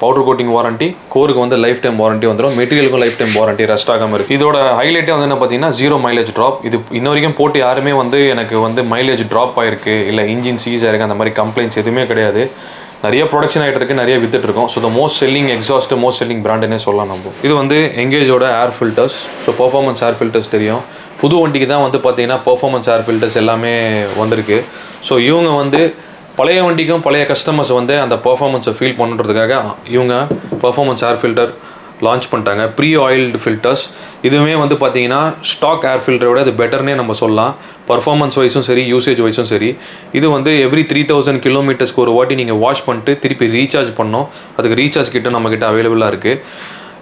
Speaker 2: பவுடர் கோட்டிங் வாரண்ட்டி, கோருக்கு வந்து லைஃப் டைம் வாரண்ட்டி வந்துடும், மெட்டீரியலுக்கும் லைஃப் டைம் வாரண்ட்டி, ரெஸ்ட் ஆகாமல் இருக்குது. இதோட ஹைலைட்டே வந்து என்ன பார்த்தீங்கன்னா 0 மைலேஜ் ட்ராப். இது இன்ன வரைக்கும் போட்டு யாருமே வந்து எனக்கு வந்து மைலேஜ் ட்ராப் ஆயிருக்கு, இல்லை இன்ஜின் சீஸ் ஆயிருக்கு, அந்த மாதிரி கம்ப்ளைண்ட்ஸ் எதுவுமே கிடையாது. நிறைய ப்ரொடக்ஷன் ஆகிட்டு இருக்குது, நிறைய வித்துட்டு இருக்கோம். So most selling exhaust, most selling பிராண்டுன்னே சொல்லலாம் நம்ம. இது வந்து எங்கேஜோட air filters. So performance air filters தெரியும், புது வண்டிக்கு தான் வந்து பார்த்தீங்கன்னா பர்ஃபார்மன்ஸ் ஏர் ஃபில்டர்ஸ் எல்லாமே வந்திருக்கு. ஸோ இவங்க வந்து பழைய வண்டிக்கும் பழைய கஸ்டமர்ஸ் வந்து அந்த பர்ஃபார்மன்ஸை ஃபீல் பண்ணுறதுக்காக இவங்க பர்ஃபார்மன்ஸ் ஏர் ஃபில்டர் லான்ச் பண்ணிட்டாங்க, ப்ரீ ஆயில்டு ஃபில்டர்ஸ். இதுவுமே வந்து பார்த்தீங்கன்னா ஸ்டாக் ஏர் ஃபில்டரோட இது பெட்டர்னே நம்ம சொல்லலாம், பர்ஃபார்மன்ஸ் வைஸும் சரி, யூசேஜ் வைஸும் சரி. இது வந்து எவ்ரி 3000 கிலோமீட்டர்ஸ்க்கு ஒரு வாட்டி நீங்கள் வாஷ் பண்ணிட்டு திருப்பி ரீசார்ஜ் பண்ணோம். அதுக்கு ரீசார்ஜ் கிட்ட நம்மக்கிட்ட அவைலபிளாக இருக்குது.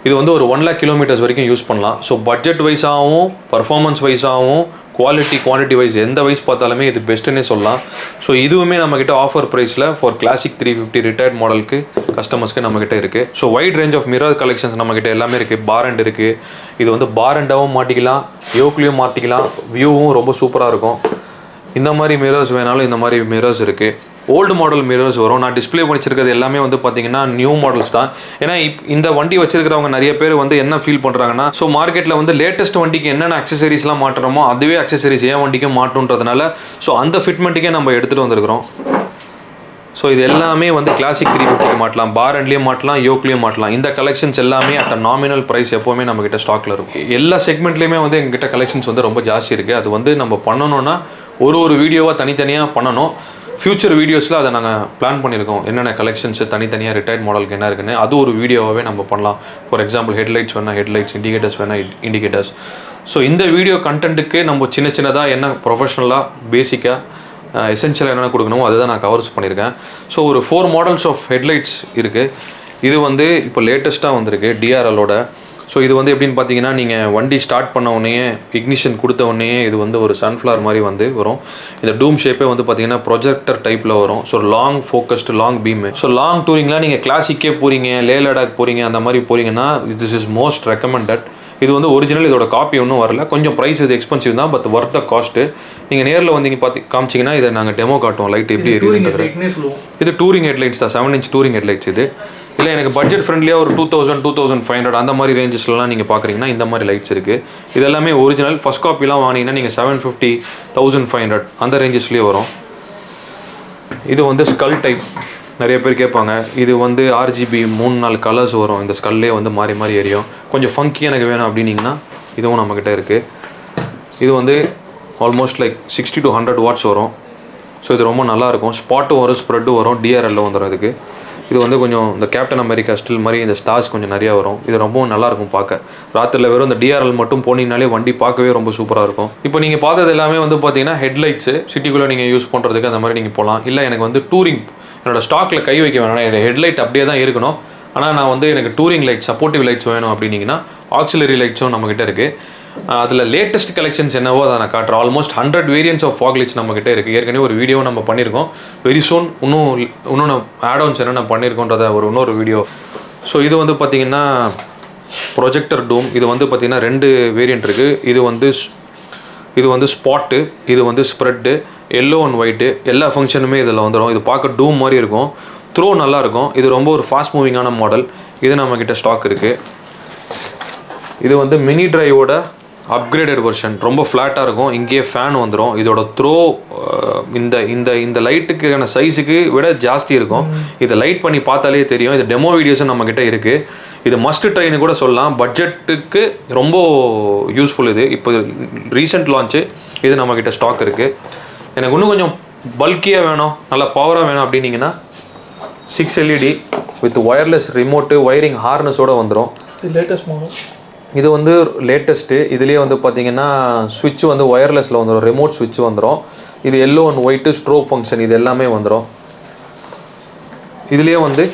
Speaker 2: இது வந்து ஒரு 1 lakh கிலோமீட்டர்ஸ் வரைக்கும் யூஸ் பண்ணலாம். ஸோ பட்ஜெட் வைஸாகவும் பர்ஃபார்மன்ஸ் வைஸாகவும் குவான்டிட்டி வைஸ் எந்த வைஸ் பார்த்தாலுமே இது பெஸ்ட்டுன்னே சொல்லலாம். ஸோ இதுவுமே நம்மக்கிட்ட ஆஃபர் ப்ரைஸில் ஃபார் கிளாசிக் 350 ரிட்டையர்ட் மாடலுக்கு கஸ்டமர்ஸ்க்கு நம்மக்கிட்ட இருக்குது. So wide range of mirror collections நம்மக்கிட்ட எல்லாமே இருக்குது. பார் அண்ட் இருக்குது, இது வந்து பார் அண்டாகவும் மாட்டிக்கலாம், யோக்லேயும் மாட்டிக்கலாம், வியூவும் ரொம்ப சூப்பராக இருக்கும். இந்த மாதிரி மிரர்ஸ் வேணாலும் இந்த மாதிரி மிரர்ஸ் இருக்குது. ஓல்டு மாடல் மிரர்ஸ் வரும். நான் டிஸ்பிளே பண்ணிச்சிருக்கிறது எல்லாமே வந்து பார்த்தீங்கன்னா நியூ மாடல்ஸ் தான். ஏன்னா இந்த வண்டி வச்சிருக்கிறவங்க நிறைய பேர் வந்து என்ன ஃபீல் பண்ணுறாங்கன்னா, ஸோ மார்க்கெட்டில் வந்து லேட்டஸ்ட் வண்டிக்கு என்னென்ன அக்சசரிஸ்லாம் மாட்டுறோமோ அதுவே அக்சசரிஸ் ஏன் வண்டிக்கும் மாட்டணுன்றதுனால ஸோ அந்த ஃபிட்மெண்ட்டுக்கே நம்ம எடுத்துகிட்டு வந்திருக்கிறோம். ஸோ இது எல்லாமே வந்து கிளாசிக் 350 மாட்டலாம், பார் அண்ட்லேயும் மாட்டலாம், யோக்லேயும் மாட்டலாம். இந்த கலெக்ஷன்ஸ் எல்லாமே அட் நாமினல் ப்ரைஸ் எப்போவுமே நம்மக்கிட்ட ஸ்டாக்கில் இருக்கும். எல்லா செக்மெண்ட்லேயுமே வந்து எங்ககிட்ட கலெக்ஷன்ஸ் வந்து ரொம்ப ஜாஸ்தி இருக்குது. அது வந்து நம்ம பண்ணணும்னா ஒரு வீடியோவாக தனித்தனியாக பண்ணணும். ஃபியூச்சர் வீடியோஸில் அதை நாங்கள் பிளான் பண்ணியிருக்கோம், என்னென்ன கலெக்ஷன்ஸ் தனித்தனியாக ரிட்டையர்ட் மாடலுக்கு என்ன இருக்குன்னு. அது ஒரு வீடியோவாகவே நம்ம பண்ணலாம். ஃபார் எக்ஸாம்பிள் ஹெட்லைட்ஸ் வேணால் ஹெட்லைட்ஸ், இண்டிகேட்டர்ஸ் வேணால் இண்டிகேட்டர்ஸ். ஸோ இந்த வீடியோ கண்டென்ட்டுக்கு நம்ம சின்னதாக என்ன ப்ரொஃபஷ்னலாக பேசிக்காக எசென்ஷியலாக என்னென்ன கொடுக்கணுமோ அதை தான் நான் கவர்ஸ் பண்ணியிருக்கேன். ஸோ ஒரு 4 மாடல்ஸ் ஆஃப் ஹெட்லைட்ஸ் இருக்குது. இது வந்து இப்போ லேட்டஸ்ட்டாக வந்திருக்கு டிஆர்எல்லோட. ஸோ இது வந்து எப்படின்னு பார்த்தீங்கன்னா, நீங்கள் வண்டி ஸ்டார்ட் பண்ண உடனே இக்னிஷன் கொடுத்த உடனே இது வந்து ஒரு சன்ஃப்ளவர் மாதிரி வந்து வரும். இந்த டூம் ஷேப்பே வந்து பார்த்தீங்கன்னா ப்ரொஜெக்டர் டைப்பில் வரும். So long focused long beam. So long டூரிங்லாம் நீங்கள் கிளாசிக்கே போகிறீங்க, லே லடாக் போகிறீங்க, அந்த மாதிரி போகிறீங்கன்னா திஸ் இஸ் மோஸ்ட் ரெக்கமெண்டட். இது வந்து ஒரிஜினல், இதோட காப்பி ஒன்றும் வரல, கொஞ்சம் ப்ரைஸ் இது எக்ஸ்பென்சிவ் தான், பட் ஒர்த் த காஸ்ட்டு. நீங்கள் நேரில் வந்து பார்த்து காமிச்சிங்கன்னா இதை நாங்கள் டெமோ காட்டுவோம், லைட் எப்படி எரியுதுங்கிறது. இது டூரிங் ஹெட்லைட்ஸ் தான், 7 inch டூரிங் ஹெட்லைட்ஸ். இது இல்லை எனக்கு பட்ஜெட் ஃப்ரெண்ட்லியாக ஒரு 2000 2500 அந்த மாதிரி ரேஞ்சஸ்லாம் நீங்கள் பார்க்குறீங்கன்னா இந்த மாதிரி லைட்ஸ் இருக்குது. இது எல்லாமே ஒரிஜினல். ஃபஸ்ட் காப்பிலாம் வாங்கினீங்கன்னா நீங்கள் 750 1500 அந்த ரேஞ்சஸ்லேயே வரும். இது வந்து ஸ்கல் டைப், நிறைய பேர் கேட்பாங்க. இது வந்து RGB 3-4 கலர்ஸ் வரும். இந்த ஸ்கல்லே வந்து மாறி மாறி எரியும். கொஞ்சம் ஃபங்கி எனக்கு வேணும் அப்படின்னிங்கன்னா இதுவும் நம்மக்கிட்ட இருக்குது. இது வந்து ஆல்மோஸ்ட் லைக் 60 to 100 watts வரும். ஸோ இது ரொம்ப நல்லாயிருக்கும். ஸ்பாட்டும் வரும், ஸ்ப்ரெட்டும் வரும், டிஆர்எல்ல வந்துடும் இதுக்கு. இது வந்து கொஞ்சம் இந்த கேப்டன் அமெரிக்கா ஸ்டில் மாதிரி இந்த ஸ்டார்ஸ் கொஞ்சம் நிறையா வரும். இது ரொம்பவும் நல்லாயிருக்கும் பார்க்க. ராத்திரியில் வெறும் இந்த டிஆர்எல் மட்டும் போனீங்கனாலே வண்டி பார்க்கவே ரொம்ப சூப்பராக இருக்கும். இப்போ நீங்கள் பார்த்தது எல்லாமே வந்து பார்த்தீங்கன்னா ஹெட்லைட்ஸு, சிட்டிக்குள்ளே நீங்கள் யூஸ் பண்ணுறதுக்கு அந்த மாதிரி நீங்கள் போகலாம். இல்லை எனக்கு வந்து டூரிங் என்னோடய ஸ்டாக்கில் கை வைக்க வேணாம், என்னோட ஹெட்லைட் அப்படியே தான் இருக்கணும், ஆனால் நான் வந்து எனக்கு டூரிங் லைட், சப்போர்ட்டிவ் லைட்ஸ் வேணும் அப்படின்னீங்கன்னா ஆக்சிலரி லைட்ஸும் நம்மக்கிட்ட இருக்குது. அதில் லேட்டஸ்ட் கலெக்ஷன்ஸ் என்னவோ அதை நான் காட்டுறேன். Almost 100 variants of fog lights நம்மக்கிட்ட இருக்குது. ஏற்கனவே ஒரு வீடியோ நம்ம பண்ணியிருக்கோம். வெரி சூன் இன்னும் ஆட் ஆன்ஸ் என்னென்ன பண்ணியிருக்கோன்றதை இன்னொரு வீடியோ ஸோ இது வந்து பார்த்தீங்கன்னா ப்ரொஜெக்டர் டூம். இது வந்து பார்த்தீங்கன்னா 2 வேரியண்ட் இருக்குது. இது வந்து ஸ்பாட்டு, இது வந்து ஸ்ப்ரெட்டு, எல்லோ அண்ட் ஒயிட்டு, எல்லா ஃபங்க்ஷனுமே இதில் வந்துடும். இது பார்க்க டூம் மாதிரி இருக்கும், த்ரோ நல்லாயிருக்கும். இது ரொம்ப ஒரு ஃபாஸ்ட் மூவிங்கான மாடல். இது நம்மக்கிட்ட ஸ்டாக் இருக்குது. இது வந்து மினி டிரைவோட அப்கிரேடட் வெர்ஷன், ரொம்ப ஃப்ளாட்டாக இருக்கும். இங்கேயே ஃபேன் வந்துடும். இதோட த்ரோ இந்த இந்த இந்த லைட்டுக்கான சைஸுக்கு விட ஜாஸ்தி இருக்கும். இதை லைட் பண்ணி பார்த்தாலே தெரியும். இது டெமோ வீடியோஸும் நம்மக்கிட்ட இருக்குது. இது மஸ்ட் ட்ரைன்னு கூட சொல்லலாம். பட்ஜெட்டுக்கு ரொம்ப யூஸ்ஃபுல். இது இப்போ ரீசெண்ட் லான்ச்சு. இது நம்மக்கிட்ட ஸ்டாக் இருக்குது. எனக்கு இன்னும் கொஞ்சம் பல்கியாக வேணும், நல்லா பவராக வேணும் அப்படின்னீங்கன்னா 6 LED with wireless remote, wiring ஹார்னஸோடு வந்துடும்.
Speaker 1: Latest model.
Speaker 2: இது வந்து லேட்டஸ்ட்டு. இதுலேயே வந்து பார்த்தீங்கன்னா ஸ்விட்ச் வந்து ஒயர்லெஸில் வந்துடும், ரிமோட் ஸ்விட்ச் வந்துடும். இது yellow and white, strobe function, இது எல்லாமே வந்துடும். இதுலேயே வந்து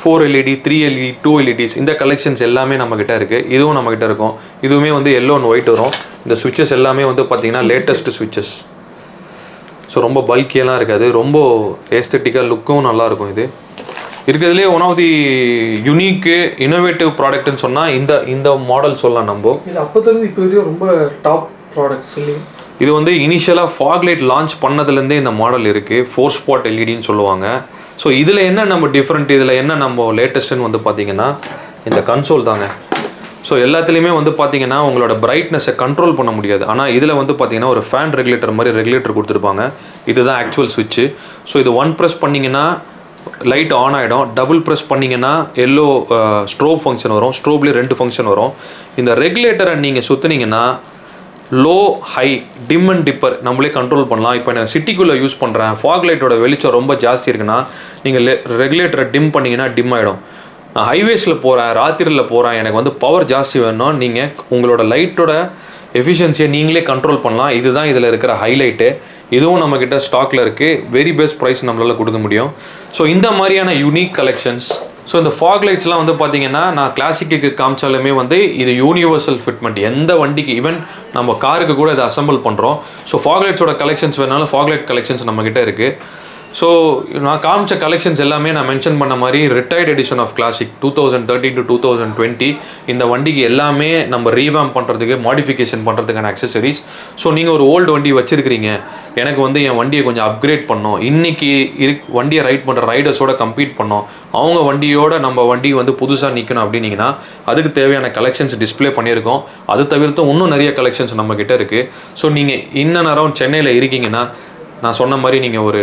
Speaker 2: 4 LED, 3 LED, 2 LEDs இந்த கலெக்ஷன்ஸ் எல்லாமே நம்மக்கிட்ட இருக்குது. இதுவும் நம்மக்கிட்ட இருக்கும். இதுவுமே வந்து எல்லோ அண்ட் ஒயிட் வரும். இந்த ஸ்விட்சஸ் எல்லாமே வந்து பார்த்தீங்கன்னா லேட்டஸ்ட் ஸ்விட்சஸ். ஸோ ரொம்ப பல்கியெல்லாம் இருக்காது, ரொம்ப ஏஸ்தட்டிக்காக லுக்கும் நல்லாயிருக்கும். இது இருக்கிறதுலே one of the unique innovative ப்ராடக்ட்னு சொன்னால் இந்த மாடல் சொல்லலாம். நம்ம
Speaker 1: இது அப்போதுலேருந்து இப்போ வரையும் ரொம்ப டாப் ப்ராடக்ட்ஸ் இல்லையா?
Speaker 2: இது வந்து இனிஷியலாக ஃபாக் லைட் லான்ச் பண்ணதுலேருந்தே இந்த மாடல் இருக்குது. 4 ஸ்பாட் எல்இடின்னு சொல்லுவாங்க. ஸோ இதில் என்ன நம்ம டிஃப்ரெண்ட், இதில் என்ன நம்ம லேட்டஸ்ட்டுன்னு வந்து பார்த்தீங்கன்னா இந்த கன்சோல் தாங்க. ஸோ எல்லாத்துலேயுமே வந்து பார்த்தீங்கன்னா உங்களோட பிரைட்னஸை கண்ட்ரோல் பண்ண முடியாது. ஆனால் இதில் வந்து பார்த்தீங்கன்னா ஒரு ஃபேன் ரெகுலேட்டர் மாதிரி ரெகுலேட்டர் கொடுத்துருப்பாங்க. இதுதான் ஆக்சுவல் ஸ்விட்ச்சு. ஸோ இது 1 ப்ரெஸ் பண்ணிங்கன்னா லைட் ஆன் ஆகிடும். டபுள் ப்ரெஸ் பண்ணிங்கன்னா எல்லோ ஸ்ட்ரோப் ஃபங்க்ஷன் வரும். ஸ்ட்ரோப்லேயே 2 ஃபங்க்ஷன் வரும். இந்த ரெகுலேட்டரை நீங்கள் சுற்றுனீங்கன்னா low, high, dim and dipper நம்மளே கண்ட்ரோல் பண்ணலாம். இப்போ நான் சிட்டிக்குள்ளே யூஸ் பண்ணுறேன், ஃபாக் லைட்டோட வெளிச்சம் ரொம்ப ஜாஸ்தி இருக்குன்னா நீங்கள் ரெகுலேட்டரை டிம் பண்ணிங்கன்னா டிம் ஆகிடும். நான் ஹைவேஸில் போகிறேன், ராத்திரியில் போகிறேன், எனக்கு வந்து பவர் ஜாஸ்தி வேணும்னா நீங்கள் உங்களோட லைட்டோட எஃபிஷியன்சியை நீங்களே கண்ட்ரோல் பண்ணலாம். இதுதான் இதில் இருக்கிற ஹைலைட்டு. இதுவும் நம்மக்கிட்ட ஸ்டாக்கில் இருக்குது. வெரி பெஸ்ட் ப்ரைஸ் நம்மளால் கொடுக்க முடியும். ஸோ இந்த மாதிரியான யூனிக் கலெக்ஷன்ஸ். ஸோ இந்த ஃபாக் லைட்ஸ்லாம் வந்து பார்த்தீங்கன்னா நான் கிளாசிக்கு காமிச்சாலுமே வந்து இது யூனிவர்சல் ஃபிட்மெண்ட். எந்த வண்டிக்கு, ஈவன் நம்ம காருக்கு கூட இதை அசம்பிள் பண்ணுறோம். ஸோ ஃபாக் லைட்ஸோட கலெக்ஷன்ஸ் வேணாலும் ஃபாக் லைட் கலெக்ஷன்ஸ் நம்மக்கிட்ட இருக்குது. ஸோ நான் காமிச்ச கலெக்ஷன்ஸ் எல்லாமே நான் மென்ஷன் பண்ண மாதிரி retired edition of classic 2013 to 2020 இந்த வண்டிக்கு எல்லாமே நம்ம ரீவாம் பண்ணுறதுக்கு, மாடிஃபிகேஷன் பண்ணுறதுக்கான அக்சசரிஸ். ஸோ நீங்கள் ஒரு ஓல்டு வண்டி வச்சுருக்கிறீங்க, எனக்கு வந்து என் வண்டியை கொஞ்சம் அப்கிரேட் பண்ணோம், இன்றைக்கி வண்டியை ரைட் பண்ணுற ரைடர்ஸோட கம்பீட் பண்ணோம், அவங்க வண்டியோட நம்ம வண்டி வந்து புதுசாக நிற்கணும் அப்படின்னீங்கன்னா அதுக்கு தேவையான கலெக்ஷன்ஸ் டிஸ்பிளே பண்ணியிருக்கோம். அது தவிர்த்து இன்னும் நிறைய கலெக்ஷன்ஸ் நம்மக்கிட்ட இருக்குது. ஸோ நீங்கள் இன் அண்ட் அரௌண்ட் சென்னையில் இருக்கீங்கன்னா நான் சொன்ன மாதிரி நீங்கள் ஒரு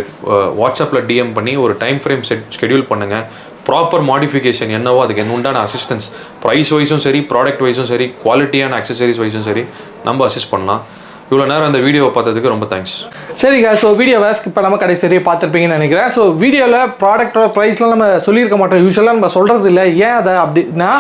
Speaker 2: வாட்ஸ்அப்பில் டிஎம் பண்ணி ஒரு டைம் ஃப்ரேம் ஷெட்யூல் பண்ணுங்கள். ப்ராப்பர் மாடிஃபிகேஷன் என்னவோ அதுக்கு உண்டான அசிஸ்டன்ஸ், ப்ரைஸ் வைஸும் சரி, ப்ராடக்ட் வைஸும் சரி, குவாலிட்டியான அக்சசரிஸ் வைஸும் சரி நம்ம அசிஸ்ட் பண்ணலாம். இவ்வளோ நேரம் அந்த வீடியோவை பார்த்ததுக்கு ரொம்ப தேங்க்ஸ்.
Speaker 1: சரிங்க. ஸோ வீடியோவை ஸ்கிப் பண்ணாமல் கடைசி பார்த்துருப்பீங்கன்னு நினைக்கிறேன். ஸோ வீடியோவில் ப்ராடக்டோட ப்ரைஸ்லாம் நம்ம சொல்லியிருக்க மாட்டோம், யூஸ்வலாக நம்ம சொல்கிறது இல்லை. ஏன் அதை அப்படின்னா,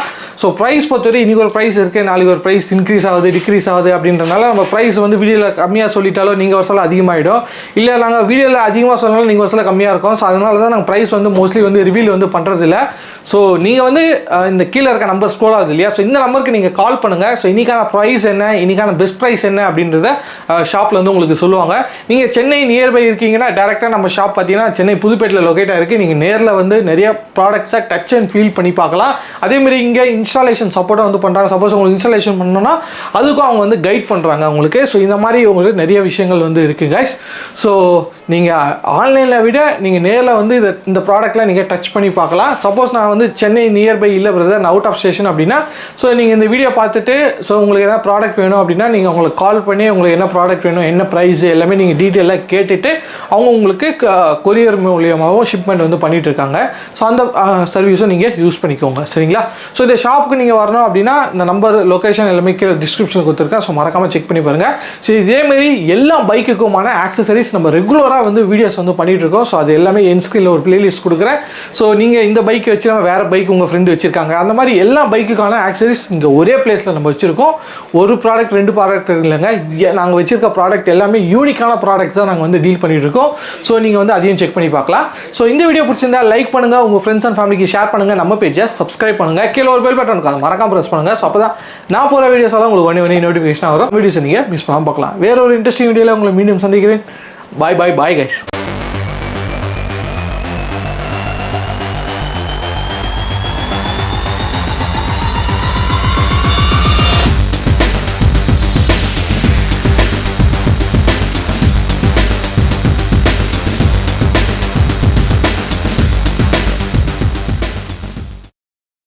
Speaker 1: ஸோ ப்ரைஸ் பொறுத்தவரை இன்றைக்கி ஒரு ப்ரைஸ் இருக்குது, நாளைக்கு ஒரு ப்ரைஸ் இன்க்ரீஸ் ஆகுது, டிக்ரீஸ் ஆகுது அப்படின்றனால நம்ம ப்ரைஸ் வந்து வீடியோவில் கம்மியாக சொல்லிட்டாலும் நீங்கள் ஒரு சொல்ல அதிகமாகிடும், இல்லை நாங்கள் வீடியோவில் அதிகமாக சொன்னாலும் நீங்கள் ஒரு சொல்ல கம்மியாக இருக்கும். ஸோ அதனால தான் நாங்கள் ப்ரைஸ் வந்து மோஸ்ட்லி வந்து ரிவீல் வந்து பண்ணுறதில்ல. ஸோ நீங்கள் வந்து இந்த கீழே இருக்க நம்பர் ஸ்க்ரோல் ஆகுது இல்லையா, ஸோ இந்த நம்பருக்கு நீங்கள் கால் பண்ணுங்கள். ஸோ இன்றைக்கான ப்ரைஸ் என்ன, இன்றைக்கான பெஸ்ட் ப்ரைஸ் என்ன அப்படின்றத ஷாப்பில் வந்து உங்களுக்கு சொல்லுவாங்க. நீங்கள் சென்னை நியர்பை இருக்கீங்கன்னா டேரெக்டாக நம்ம ஷாப் பார்த்தீங்கன்னா சென்னை புதுப்பேட்டில் லொக்கேட்டாக இருக்குது. நீங்கள் நேரில் வந்து நிறைய ப்ராடக்ட்ஸை டச் அண்ட் ஃபீல் பண்ணி பார்க்கலாம். அதேமாதிரி இங்கே இன்ஸ்டாலேஷன் சப்போர்ட்டாக வந்து பண்ணுறாங்க. சப்போஸ் உங்களுக்கு இன்ஸ்டாலேஷன் பண்ணணும்னா அதுக்கும் அவங்க வந்து கைட் பண்ணுறாங்க உங்களுக்கு. ஸோ இந்த மாதிரி உங்களுக்கு நிறைய விஷயங்கள் வந்து இருக்குது கைஸ். ஸோ நீங்கள் ஆன்லைனில் விட நீங்கள் நேரில் வந்து இந்த ப்ராடக்ட்டில் நீங்கள் டச் பண்ணி பார்க்கலாம். சப்போஸ் நான் வந்து சென்னை நியர்பை இல்லை பிரதர், நான் அவுட் ஆஃப் ஸ்டேஷன் அப்படின்னா, ஸோ நீங்கள் இந்த வீடியோ பார்த்துட்டு ஸோ உங்களுக்கு எதாவது ப்ராடக்ட் வேணும் அப்படின்னா நீங்கள் உங்களுக்கு கால் பண்ணி உங்களுக்கு என்ன ப்ராடக்ட் வேணும், என்ன ப்ரைஸ் எல்லாமே நீங்கள் டீட்டெயிலாக கேட்டுட்டு அவங்க உங்களுக்கு கொரியர் மூலியமாகவும் ஷிப்மெண்ட் வந்து பண்ணிகிட்டு இருக்காங்க. ஸோ அந்த சர்வீஸும் நீங்கள் யூஸ் பண்ணிக்கோங்க. சரிங்களா? ஸோ இந்த ஷாப்புக்கு நீங்கள் வரணும் அப்படின்னா இந்த நம்பர், லொக்கேஷன் எல்லாமே கீழே டிஸ்கிரிப்ஷனில் கொடுத்துருக்கேன். ஸோ மறக்காமல் செக் பண்ணி பாருங்கள். ஸோ இதேமாரி எல்லா பைக்குக்குமான ஆக்சசரிஸ் நம்ம ரெகுலராக வந்து வீடியோஸ் வந்து பண்ணிகிட்டு இருக்கோம். ஸோ அது எல்லாமே என் ஸ்க்ரீனில் ஒரு பிளேலிஸ்ட் கொடுக்குறேன். ஸோ நீங்கள் இந்த பைக் வச்சு நம்ம வேறு பைக் உங்கள் ஃப்ரெண்டு வச்சுருக்காங்க, அந்த மாதிரி எல்லா பைக்குக்கான ஆக்சசரிஸ் இங்கே ஒரே பிளேஸில் நம்ம வச்சுருக்கோம். ஒரு ப்ராடக்ட் 2 ப்ராடக்ட் இல்லைங்க, நாங்கள் வச்சுருக்க ப்ராடக்ட் எல்லாமே யூனிக்கான ப்ராடக்ட்ஸ் தான் நாங்கள் வந்து டீல் பண்ணிட்டு இருக்கோம். ஸோ நீங்கள் வந்து அதையும் செக் பண்ணி பார்க்கலாம். ஸோ இந்த வீடியோ பிடிச்சிருந்தா லைக் பண்ணுங்கள், உங்கள் ஃப்ரெண்ட்ஸ் அண்ட் ஃபேமிலிக்கு ஷேர் பண்ணுங்கள், நம்ம பேஜை சப்ஸ்கிரைப் பண்ணுங்கள், கீழே ஒரு பெல் பட்டன் இருக்கும், மறக்காம ப்ரெஸ் பண்ணுங்கள். ஸோ அப்போ தான் நான் போகிற வீடியோஸ் தான் உங்களுக்கு ஒன்று நோட்டிஃபிகேஷன் வரும். வீடியோஸை நீங்கள் மிஸ் பண்ணாமல் பார்க்கலாம். வேற ஒரு இன்ட்ரெஸ்டிங் வீடியோவில் உங்களை மீண்டும் சந்திக்கிறேன். பாய் பாய் பாய் கைஸ்.